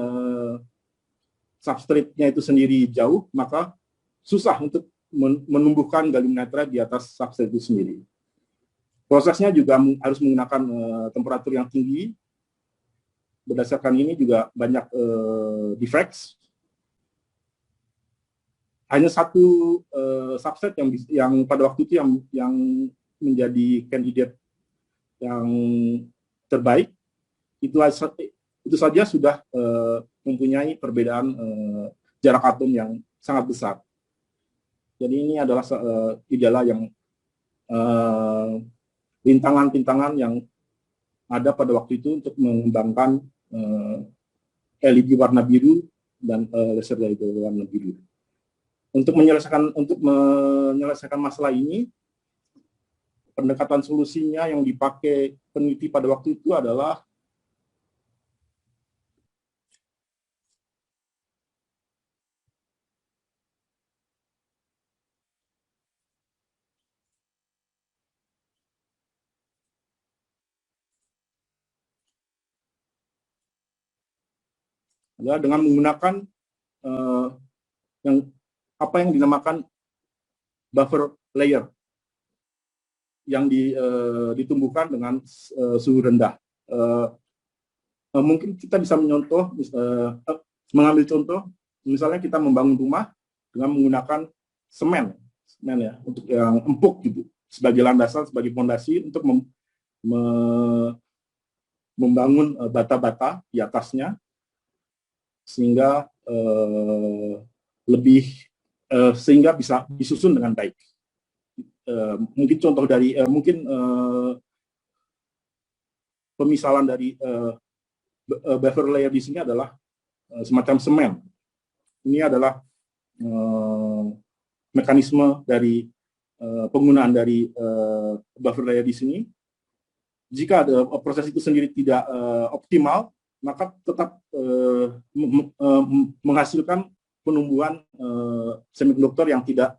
substrate-nya itu sendiri jauh, maka susah untuk menumbuhkan gallium nitride di atas substrate itu sendiri. Prosesnya juga harus menggunakan temperatur yang tinggi. Berdasarkan ini juga banyak defects. Hanya satu substrate yang pada waktu itu yang menjadi candidate yang terbaik, itu saja sudah mempunyai perbedaan jarak atom yang sangat besar. Jadi ini adalah gejala yang rintangan-rintangan yang ada pada waktu itu untuk mengembangkan LED warna biru dan laser LED warna biru. Untuk menyelesaikan masalah ini, pendekatan solusinya yang dipakai peneliti pada waktu itu adalah dengan menggunakan apa yang dinamakan buffer layer yang ditumbuhkan dengan suhu rendah. Mungkin kita bisa mengambil contoh, misalnya kita membangun rumah dengan menggunakan semen ya, untuk yang empuk gitu, sebagai landasan, sebagai fondasi untuk membangun bata-bata di atasnya, sehingga sehingga bisa disusun dengan baik. Mungkin contoh dari pemisalan dari buffer layer di sini adalah semacam semen. Ini adalah mekanisme dari penggunaan dari buffer layer di sini. Jika proses itu sendiri tidak optimal, maka tetap menghasilkan penumbuhan semikonduktor yang tidak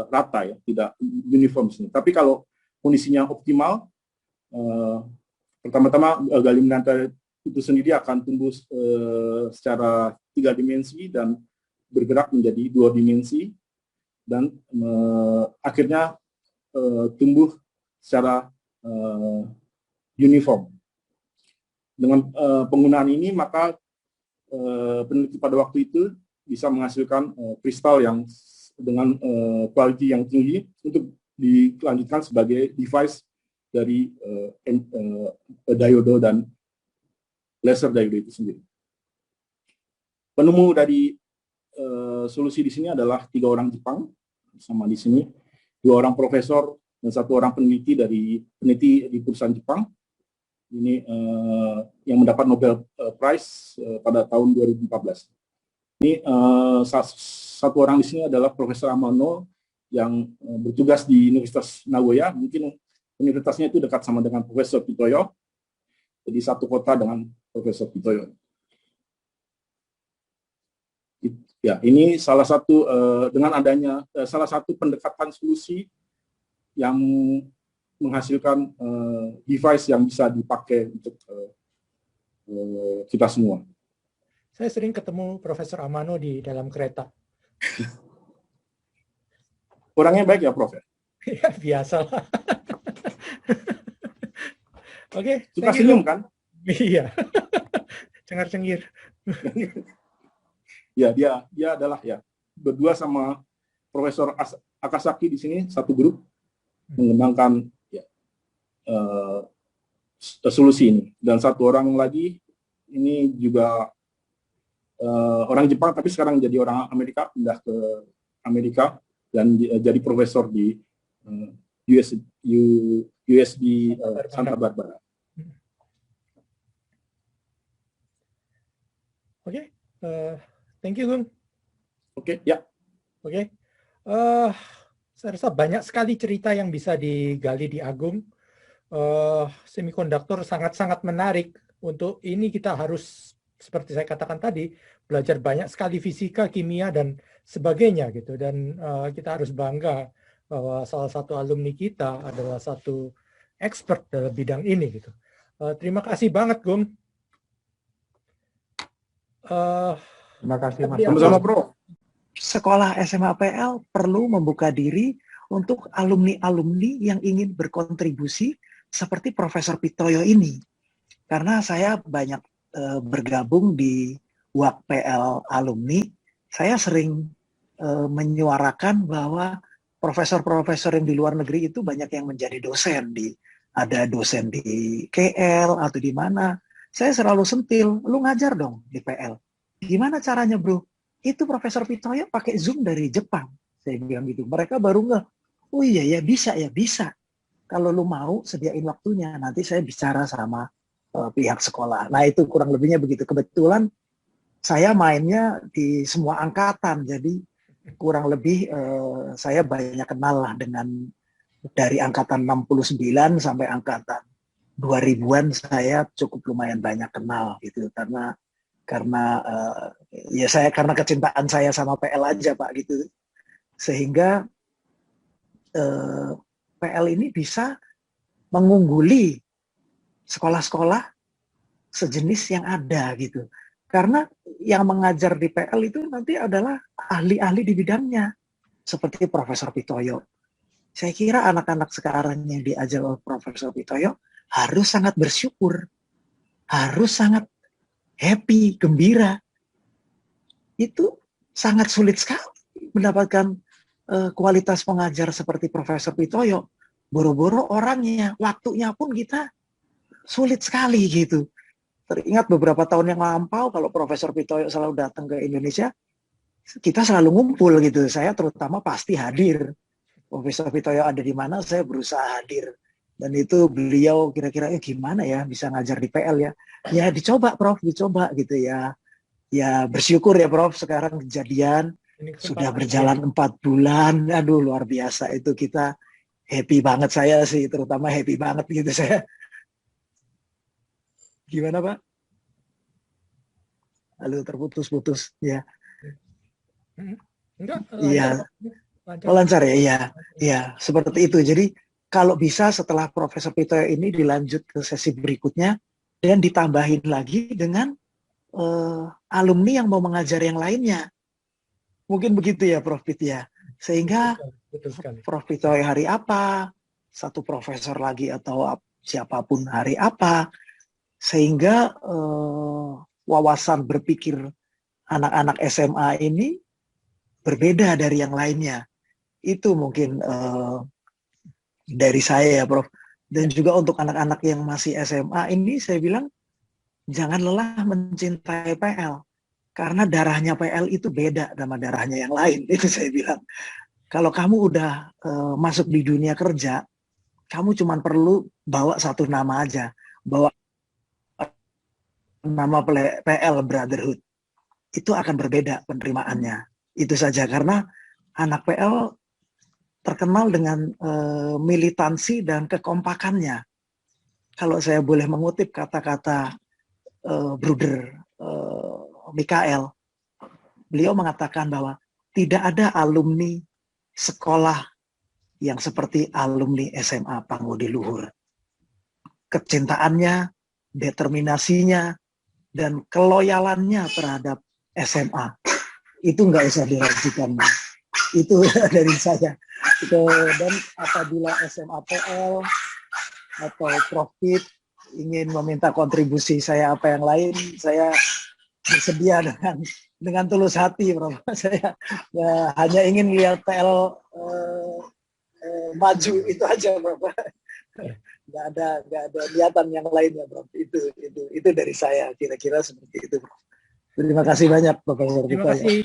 rata, ya, tidak uniform. Tapi kalau kondisinya optimal, pertama-tama gallium nitride itu sendiri akan tumbuh secara 3 dimensi dan bergerak menjadi 2 dimensi, dan akhirnya tumbuh secara uniform. Dengan penggunaan ini, maka peneliti pada waktu itu bisa menghasilkan kristal yang dengan quality yang tinggi untuk dilanjutkan sebagai device dari diodo dan laser diodo itu sendiri. Penemu dari solusi di sini adalah 3 orang Jepang, sama di sini 2 orang profesor dan 1 orang peneliti di perusahaan Jepang. Ini yang mendapat Nobel Prize pada tahun 2014. Ini satu orang di sini adalah Profesor Amano yang bertugas di Universitas Nagoya. Mungkin universitasnya itu dekat sama dengan Profesor Pitoyo. Jadi satu kota dengan Profesor Pitoyo. Ya, ini salah satu dengan adanya salah satu pendekatan solusi yang menghasilkan device yang bisa dipakai untuk kita semua. Saya sering ketemu Profesor Amano di dalam kereta. Orangnya baik ya, Prof? Ya, biasalah. Oke. Suka senyum kan? Iya. Cengar-cengir. Ya, dia adalah ya berdua sama Profesor Akasaki di sini satu grup mengembangkan ya, solusi ini. Dan satu orang lagi ini juga orang Jepang tapi sekarang jadi orang Amerika, pindah ke Amerika dan jadi profesor di USD Santa Barbara. Oke, thank you, Gung. Oke, ya. Oke, saya rasa banyak sekali cerita yang bisa digali di Agung. Semikonduktor sangat-sangat menarik. Untuk ini kita harus, seperti saya katakan tadi, belajar banyak sekali fisika, kimia, dan sebagainya gitu. Dan kita harus bangga bahwa salah satu alumni kita adalah satu expert dalam bidang ini gitu. Terima kasih banget, Gung. Terima kasih, Mas. Sama-sama, Bro. Sekolah SMA PL perlu membuka diri untuk alumni-alumni yang ingin berkontribusi seperti Profesor Pitoyo ini. Karena saya banyak bergabung di WAK PL alumni, saya sering menyuarakan bahwa profesor-profesor yang di luar negeri itu banyak yang menjadi dosen. Ada dosen di KL atau di mana. Saya selalu sentil, lu ngajar dong di PL. Gimana caranya, bro? Itu Profesor Pitoyo pakai Zoom dari Jepang. Saya bilang gitu. Mereka baru nggak, oh iya ya bisa ya, bisa. Kalau lu mau sediain waktunya, nanti saya bicara sama pihak sekolah. Nah itu kurang lebihnya begitu. Kebetulan saya mainnya di semua angkatan, jadi kurang lebih saya banyak kenal lah dengan dari angkatan 69 sampai angkatan 2000-an saya cukup lumayan banyak kenal gitu karena ya saya karena kecintaan saya sama PL aja Pak gitu sehingga PL ini bisa mengungguli sekolah-sekolah sejenis yang ada gitu karena yang mengajar di PL itu nanti adalah ahli-ahli di bidangnya seperti Profesor Pitoyo. Saya kira anak-anak sekarang yang diajar oleh Profesor Pitoyo harus sangat bersyukur, harus sangat happy, gembira. Itu sangat sulit sekali mendapatkan kualitas pengajar seperti Profesor Pitoyo. Boro-boro orangnya, waktunya pun kita sulit sekali gitu. Teringat beberapa tahun yang lampau kalau Profesor Pitoyo selalu datang ke Indonesia, kita selalu ngumpul gitu. Saya terutama pasti hadir. Profesor Pitoyo ada di mana, saya berusaha hadir. Dan itu beliau kira-kira gimana ya bisa ngajar di PL ya. Ya dicoba Prof, dicoba gitu ya. Ya bersyukur ya Prof sekarang kejadian sudah berjalan 4 bulan. Aduh luar biasa itu kita happy banget saya sih terutama happy banget gitu saya. Gimana Pak? Halo terputus-putus ya. Enggak, iya. Lancar ya, iya. Iya, seperti itu. Jadi kalau bisa setelah Profesor Pitoyo ini dilanjut ke sesi berikutnya dan ditambahin lagi dengan alumni yang mau mengajar yang lainnya. Mungkin begitu ya Prof Pit ya. Sehingga betul sekali. Prof Pitoyo hari apa, satu profesor lagi atau siapapun hari apa, sehingga wawasan berpikir anak-anak SMA ini berbeda dari yang lainnya. Itu mungkin dari saya ya Prof. Dan juga untuk anak-anak yang masih SMA ini saya bilang jangan lelah mencintai PL. Karena darahnya PL itu beda sama darahnya yang lain. Itu saya bilang. Kalau kamu udah masuk di dunia kerja, kamu cuma perlu bawa satu nama aja. Bawa nama PL Brotherhood, itu akan berbeda penerimaannya. Itu saja, karena anak PL terkenal dengan militansi dan kekompakannya. Kalau saya boleh mengutip kata-kata Bruder Mikael, beliau mengatakan bahwa tidak ada alumni sekolah yang seperti alumni SMA Pangudi Luhur. Kecintaannya, determinasinya, dan keloyalannya terhadap SMA itu nggak usah diragukan. Itu dari saya. Dan apabila SMA PL atau Profit ingin meminta kontribusi saya apa yang lain, saya bersedia dengan tulus hati, Prof. Saya ya, hanya ingin lihat PL maju, itu aja, Prof. Nggak ada niatan yang lainnya, Prof. Itu dari saya, kira-kira seperti itu, Prof. Terima kasih banyak, Bapak.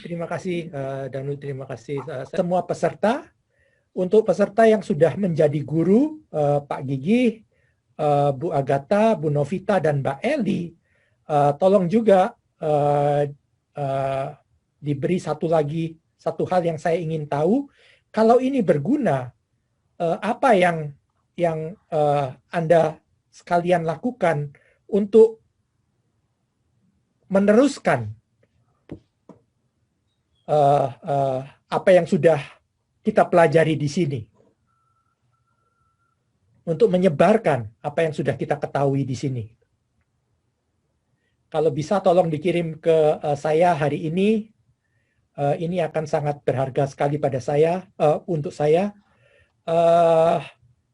Terima kasih Danu, terima kasih semua peserta. Untuk peserta yang sudah menjadi guru, Pak Gigi, Bu Agatha, Bu Novita, dan Mbak Eli, tolong juga diberi satu hal yang saya ingin tahu. Kalau ini berguna, apa yang Anda sekalian lakukan untuk meneruskan apa yang sudah kita pelajari di sini, untuk menyebarkan apa yang sudah kita ketahui di sini. Kalau bisa tolong dikirim ke saya hari ini. Ini akan sangat berharga sekali pada saya, untuk saya.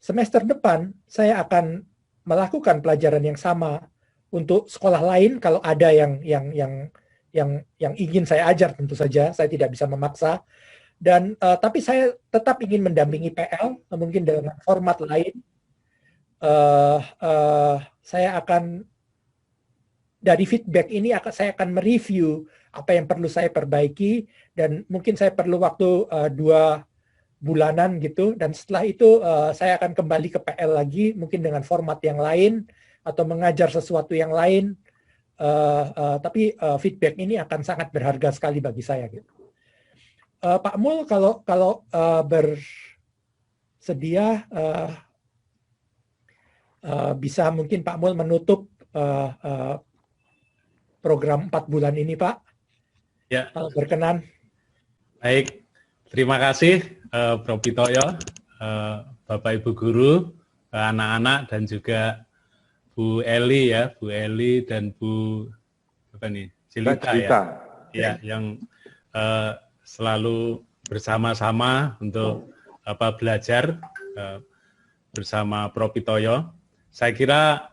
Semester depan saya akan melakukan pelajaran yang sama untuk sekolah lain kalau ada yang ingin saya ajar. Tentu saja saya tidak bisa memaksa. Dan tapi saya tetap ingin mendampingi PL, mungkin dengan format lain. Saya akan dari feedback ini saya akan mereview apa yang perlu saya perbaiki, dan mungkin saya perlu waktu 2 bulanan gitu, dan setelah itu saya akan kembali ke PL lagi, mungkin dengan format yang lain atau mengajar sesuatu yang lain. Tapi feedback ini akan sangat berharga sekali bagi saya gitu. Pak Mul, kalau bersedia, bisa mungkin Pak Mul menutup program 4 bulan ini, Pak. Ya. Kalau berkenan. Baik, terima kasih Prof. Pitoyo, Bapak Ibu Guru, anak-anak, dan juga Bu Eli ya, Bu Eli dan Bu Jelita ya, yang selalu bersama-sama untuk belajar bersama Prof. Pitoyo. Saya kira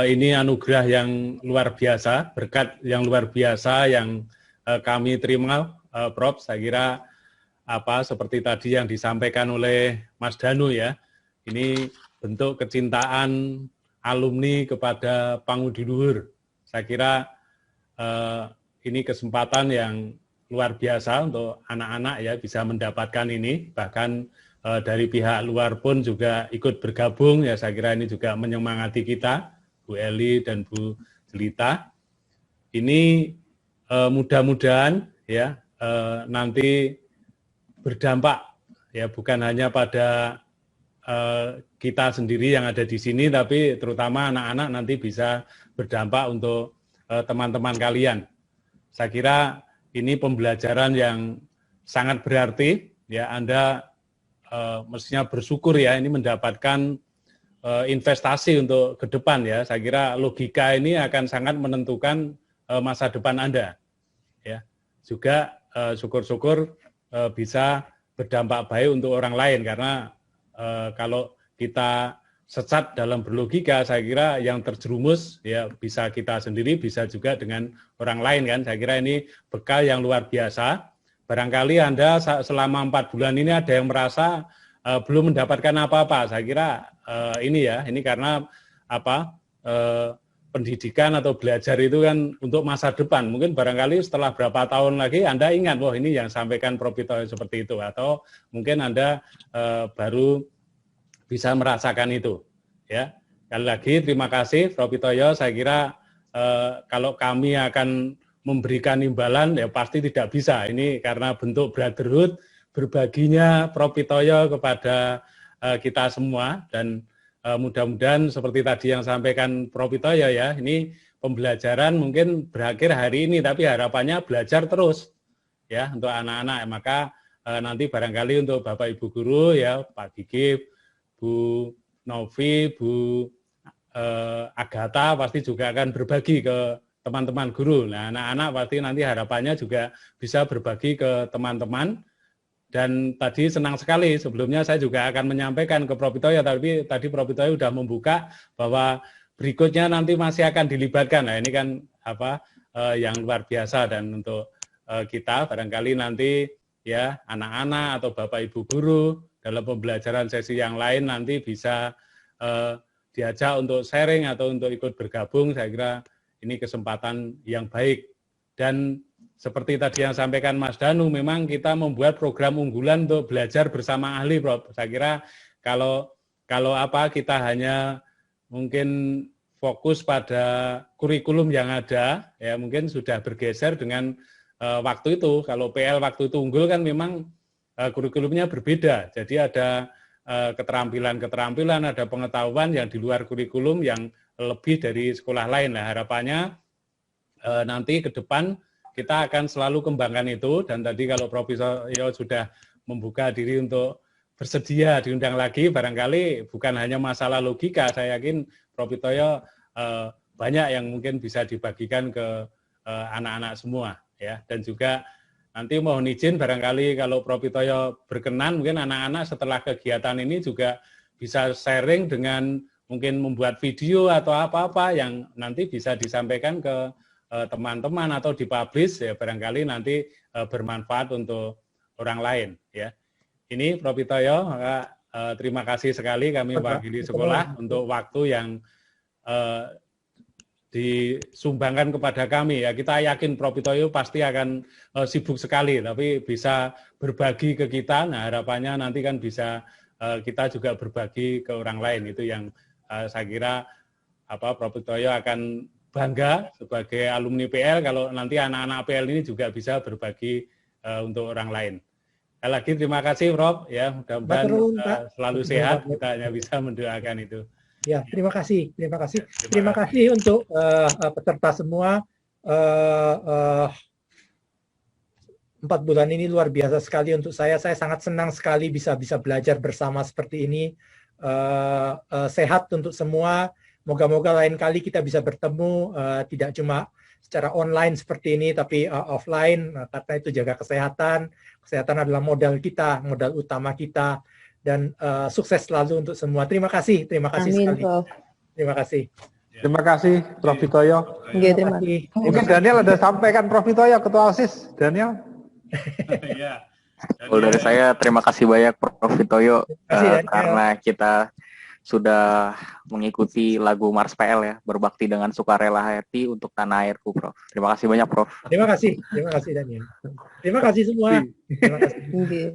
ini anugerah yang luar biasa, berkat yang luar biasa yang kami terima, Prof. Saya kira seperti tadi yang disampaikan oleh Mas Danu ya, ini bentuk kecintaan alumni kepada Pangudi Luhur. Saya kira ini kesempatan yang luar biasa untuk anak-anak ya bisa mendapatkan ini, bahkan dari pihak luar pun juga ikut bergabung ya. Saya kira ini juga menyemangati kita, Bu Eli dan Bu Jelita. Ini mudah-mudahan ya nanti berdampak ya, bukan hanya pada kita sendiri yang ada di sini, tapi terutama anak-anak nanti bisa berdampak untuk teman-teman kalian. Saya kira ini pembelajaran yang sangat berarti ya. Anda mestinya bersyukur ya, ini mendapatkan investasi untuk ke depan ya. Saya kira logika ini akan sangat menentukan masa depan Anda ya. Juga syukur-syukur bisa berdampak baik untuk orang lain, karena kalau kita sesat dalam berlogika, saya kira yang terjerumus ya bisa kita sendiri, bisa juga dengan orang lain kan. Saya kira ini bekal yang luar biasa. Barangkali Anda selama 4 bulan ini ada yang merasa belum mendapatkan apa-apa. Saya kira ini karena pendidikan atau belajar itu kan untuk masa depan. Mungkin barangkali setelah berapa tahun lagi Anda ingat, wah ini yang sampaikan Prof. Pitoyo seperti itu. Atau mungkin Anda baru bisa merasakan itu. Ya, sekali lagi terima kasih Prof. Pitoyo. Saya kira kalau kami akan memberikan imbalan ya pasti tidak bisa. Ini karena bentuk brotherhood, berbaginya Prof. Pitoyo kepada kita semua, dan mudah-mudahan seperti tadi yang sampaikan Prof. Pitoyo ya, ini pembelajaran mungkin berakhir hari ini, tapi harapannya belajar terus ya untuk anak-anak. Maka nanti barangkali untuk Bapak Ibu guru ya, Pak Gigi, Bu Novi, Bu Agatha pasti juga akan berbagi ke teman-teman guru. Nah, anak-anak pasti nanti harapannya juga bisa berbagi ke teman-teman. Dan tadi senang sekali, sebelumnya saya juga akan menyampaikan ke Prof. Pitoyo, tapi tadi Prof. Pitoyo sudah membuka bahwa berikutnya nanti masih akan dilibatkan. Nah, ini kan yang luar biasa, dan untuk kita barangkali nanti ya anak-anak atau Bapak Ibu guru dalam pembelajaran sesi yang lain nanti bisa diajak untuk sharing atau untuk ikut bergabung. Saya kira ini kesempatan yang baik. Dan seperti tadi yang sampaikan Mas Danu, memang kita membuat program unggulan untuk belajar bersama ahli, Prof. Saya kira kalau kita hanya mungkin fokus pada kurikulum yang ada, ya mungkin sudah bergeser dengan waktu itu. Kalau PL waktu itu unggul kan memang kurikulumnya berbeda. Jadi ada keterampilan-keterampilan, ada pengetahuan yang di luar kurikulum yang lebih dari sekolah lain. Nah, harapannya nanti ke depan kita akan selalu kembangkan itu, dan tadi kalau Prof. Pitoyo sudah membuka diri untuk bersedia diundang lagi, barangkali bukan hanya masalah logika, saya yakin Prof. Pitoyo banyak yang mungkin bisa dibagikan ke anak-anak semua ya. Dan juga nanti mohon izin barangkali kalau Prof. Pitoyo berkenan, mungkin anak-anak setelah kegiatan ini juga bisa sharing dengan mungkin membuat video atau apa-apa yang nanti bisa disampaikan ke teman-teman atau dipublish ya, barangkali nanti bermanfaat untuk orang lain ya. Ini Prof. Pitoyo, maka terima kasih sekali kami mewakili sekolah untuk waktu yang disumbangkan kepada kami ya. Kita yakin Prof. Pitoyo pasti akan sibuk sekali, tapi bisa berbagi ke kita. Nah, harapannya nanti kan bisa kita juga berbagi ke orang lain. Itu yang saya kira Prof. Pitoyo akan bangga sebagai alumni PL kalau nanti anak-anak PL ini juga bisa berbagi untuk orang lain. Sekali lagi terima kasih Prof. Ya, mudah-mudahan selalu sehat. Kita hanya bisa mendoakan itu. Ya, terima kasih. Terima kasih untuk peserta semua. 4 bulan ini luar biasa sekali untuk saya. Saya sangat senang sekali bisa belajar bersama seperti ini. Sehat untuk semua. Moga-moga lain kali kita bisa bertemu, tidak cuma secara online seperti ini, tapi offline, karena itu jaga kesehatan. Kesehatan adalah modal kita, modal utama kita, dan sukses selalu untuk semua. Terima kasih Amin, sekali. Prof. Terima kasih. Terima kasih, Prof. Pitoyo. Terima kasih. Mungkin Daniel ada sampaikan Prof. Pitoyo, Ketua OSIS. Daniel. Iya. Kalau dari saya, terima kasih banyak Prof. Pitoyo karena kita sudah mengikuti lagu Mars PL ya, berbakti dengan sukarela hati untuk tanah airku, Prof. Terima kasih banyak, Prof. Terima kasih Daniel. Terima kasih semua. Terima kasih.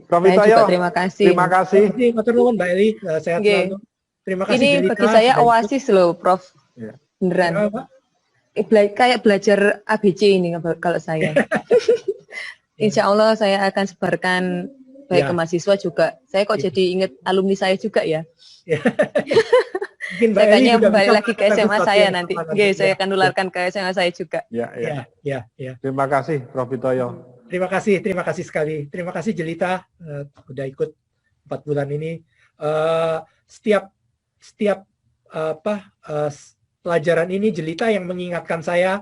Prof. Pitoyo, terima kasih. Terima kasih. Matur nuwun Mbak Eli, sehat selalu. Terima kasih. Ini Jelita, bagi saya oasis loh, Prof. Ya. Beneran. Kayak belajar ABC ini kalau saya. Insya Allah saya akan sebarkan baik ke mahasiswa juga. Saya kok jadi ingat alumni saya juga ya. Mungkin saya kayaknya juga balik lagi ke SMA saya nanti. Saya akan nularkan ke SMA saya juga. Ya. Terima kasih Prof. Pitoyo. Terima kasih sekali. Terima kasih Jelita udah ikut 4 bulan ini. Setiap pelajaran ini Jelita yang mengingatkan saya.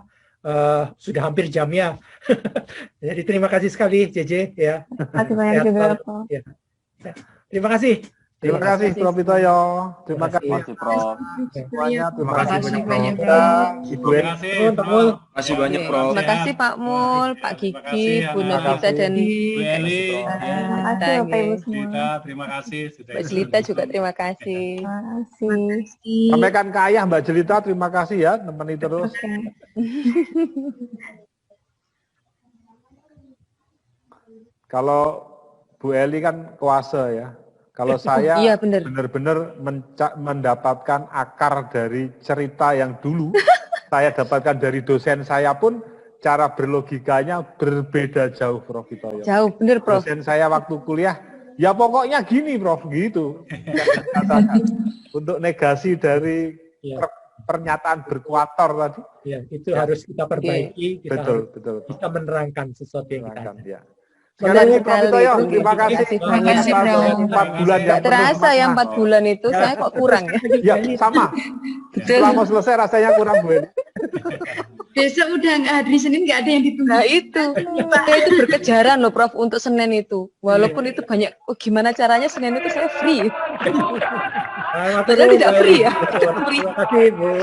Sudah hampir jamnya. Jadi terima kasih sekali JJ ya. Terima kasih banyak juga Prof. Ya. Terima kasih. Terima kasih Prof. Pitoyo. Terima kasih Prof. semuanya. Terima kasih banyak Prof. Ibu Terima kasih banyak Prof. Terima kasih Pak Mul, Pak Gigi, Bu Novita dan Bu Eli. Terima kasih Bapak Ibu semua. Terima kasih sudah. Mbak Jelita juga terima kasih. Terima kasih. Sampaikan ke ayah Mbak Jelita, terima kasih ya, nemeni terus. Kalau Bu Eli kan kuasa ya. Kalau saya iya, benar. benar-benar mendapatkan akar dari cerita yang dulu saya dapatkan dari dosen saya pun cara berlogikanya berbeda jauh, Prof. Vitoyo. Jauh, bener, Prof. Dosen saya waktu kuliah, ya pokoknya gini, Prof, gitu. Untuk negasi dari pernyataan berkuator tadi. Ya, itu harus kita perbaiki, kita harus bisa menerangkan sesuatu yang kita ada. Ya. Sekali lagi, Prof. Vitoyo, terima kasih. Terima kasih, Prof. 4 bulan yang terasa ya 4 bulan itu, saya kok kurang ya. Ya, sama. Setelah mau selesai rasanya kurang, Bu. Besok udah nggak hari Senin, nggak ada yang ditunggu. Nah itu, kita itu berkejaran loh, Prof, untuk Senin itu. Walaupun itu banyak, gimana caranya Senin itu saya free. Padahal tidak free ya. Terima kasih, Bu.